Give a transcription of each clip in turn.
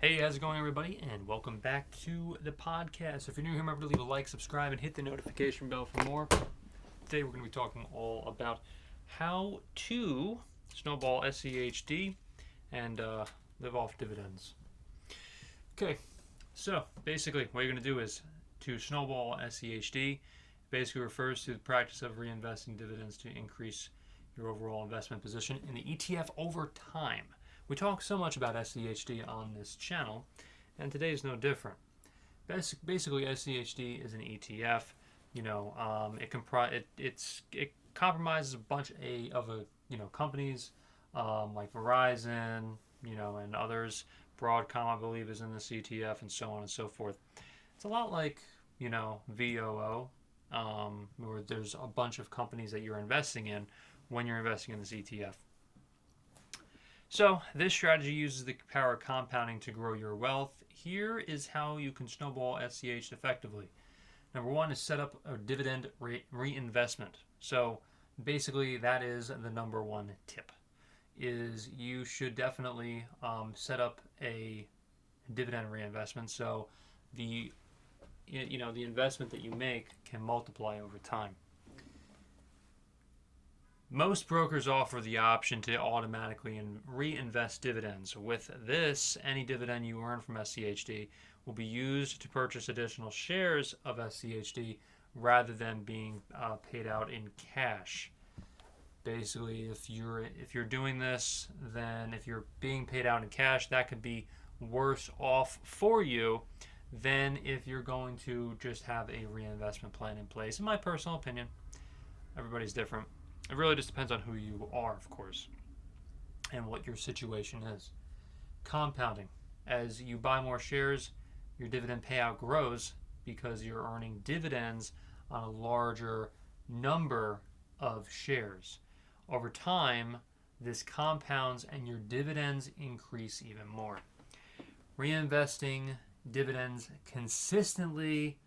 Hey, how's it going, everybody? And welcome back to the podcast. If you're new here, remember to leave a like, subscribe, and hit the notification bell for more. Today, we're going to be talking all about how to snowball Schd and live off dividends. Okay, so basically, what you're going to do is to snowball Schd. Basically refers to the practice of reinvesting dividends to increase your overall investment position in the ETF over time. We talk so much about Schd on this channel, and today is no different. Basically, Schd is an ETF. It compromises a bunch of companies like Verizon, and others. Broadcom, I believe, is in this ETF, and so on and so forth. It's a lot like VOO, where there's a bunch of companies that you're investing in when you're investing in this ETF. So this strategy uses the power of compounding to grow your wealth. Here is how you can snowball SCH effectively. Number one is set up a dividend reinvestment. So basically that is the number one tip, is you should definitely set up a dividend reinvestment so the investment that you make can multiply over time. Most brokers offer the option to automatically reinvest dividends. With this, any dividend you earn from SCHD will be used to purchase additional shares of SCHD rather than being paid out in cash. Basically, if you're doing this, then if you're being paid out in cash, that could be worse off for you than if you're going to just have a reinvestment plan in place. In my personal opinion, everybody's different. It really just depends on who you are, of course, and what your situation is. Compounding. As you buy more shares, your dividend payout grows because you're earning dividends on a larger number of shares. Over time, this compounds and your dividends increase even more. Reinvesting dividends consistently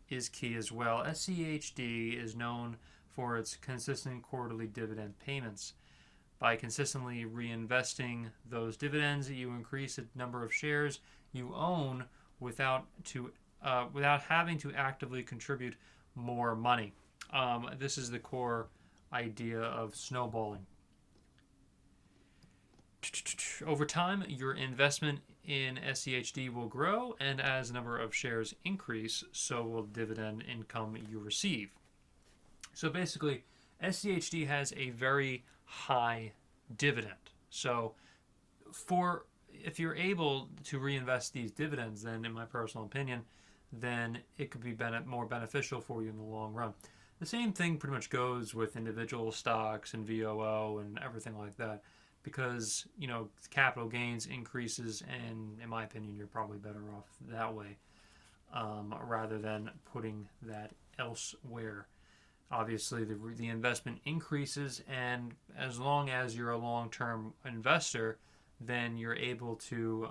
is key as well. SCHD is known for its consistent quarterly dividend payments. By consistently reinvesting those dividends, you increase the number of shares you own without having to actively contribute more money. This is the core idea of snowballing. Over time, your investment in SCHD will grow, and as the number of shares increase, so will dividend income you receive. So basically, SCHD has a very high dividend. So if you're able to reinvest these dividends, then in my personal opinion, then it could be more beneficial for you in the long run. The same thing pretty much goes with individual stocks and VOO and everything like that, because capital gains increases, and in my opinion, you're probably better off that way rather than putting that elsewhere. Obviously, the investment increases, and as long as you're a long-term investor, then you're able to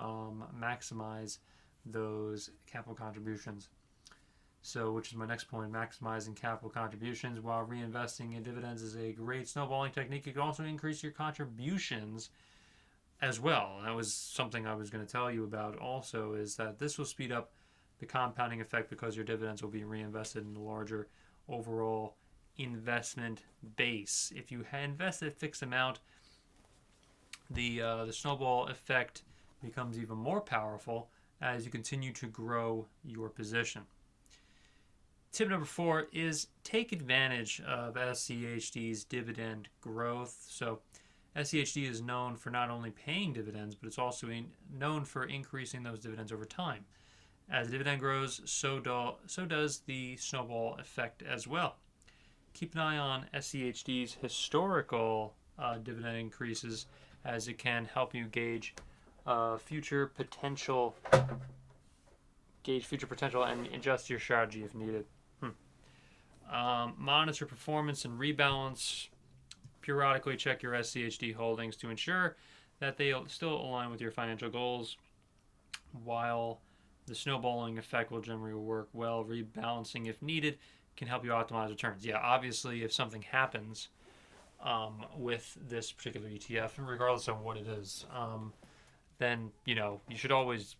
maximize those capital contributions. So, which is my next point, maximizing capital contributions while reinvesting in dividends is a great snowballing technique. You can also increase your contributions as well. That was something I was going to tell you about also, is that this will speed up the compounding effect because your dividends will be reinvested in a larger overall investment base. If you invest a fixed amount, the snowball effect becomes even more powerful as you continue to grow your position. Tip number 4 is take advantage of SCHD's dividend growth. So SCHD is known for not only paying dividends, but it's also known for increasing those dividends over time. As the dividend grows, so does the snowball effect as well. Keep an eye on SCHD's historical dividend increases, as it can help you gauge future potential and adjust your strategy if needed. Monitor performance and rebalance. Periodically check your SCHD holdings to ensure that they still align with your financial goals. While the snowballing effect will generally work well, rebalancing if needed can help you optimize returns. Yeah, obviously, if something happens with this particular ETF, regardless of what it is, then you should always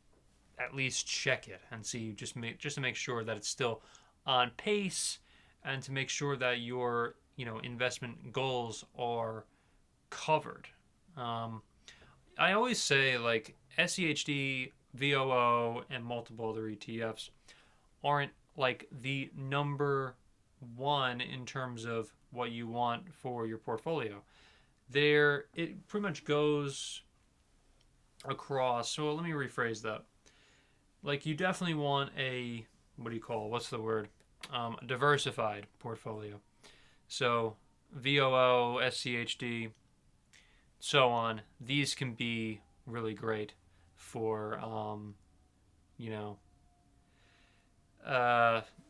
at least check it and see, just to make sure that it's still on pace, and to make sure that your investment goals are covered. I always say, like, SCHD, VOO, and multiple other ETFs aren't like the number one in terms of what you want for your portfolio. It pretty much goes across. So let me rephrase that. Like, you definitely want what's the word? Diversified portfolio. So VOO, SCHD, so on. These can be really great for,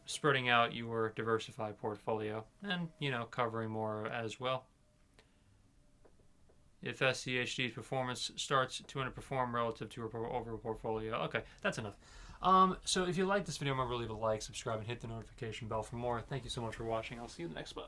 spreading out your diversified portfolio and, covering more as well. If SCHD's performance starts to underperform relative to your overall portfolio. Okay, that's enough. So if you like this video, remember to leave a like, subscribe, and hit the notification bell for more. Thank you so much for watching. I'll see you in the next one.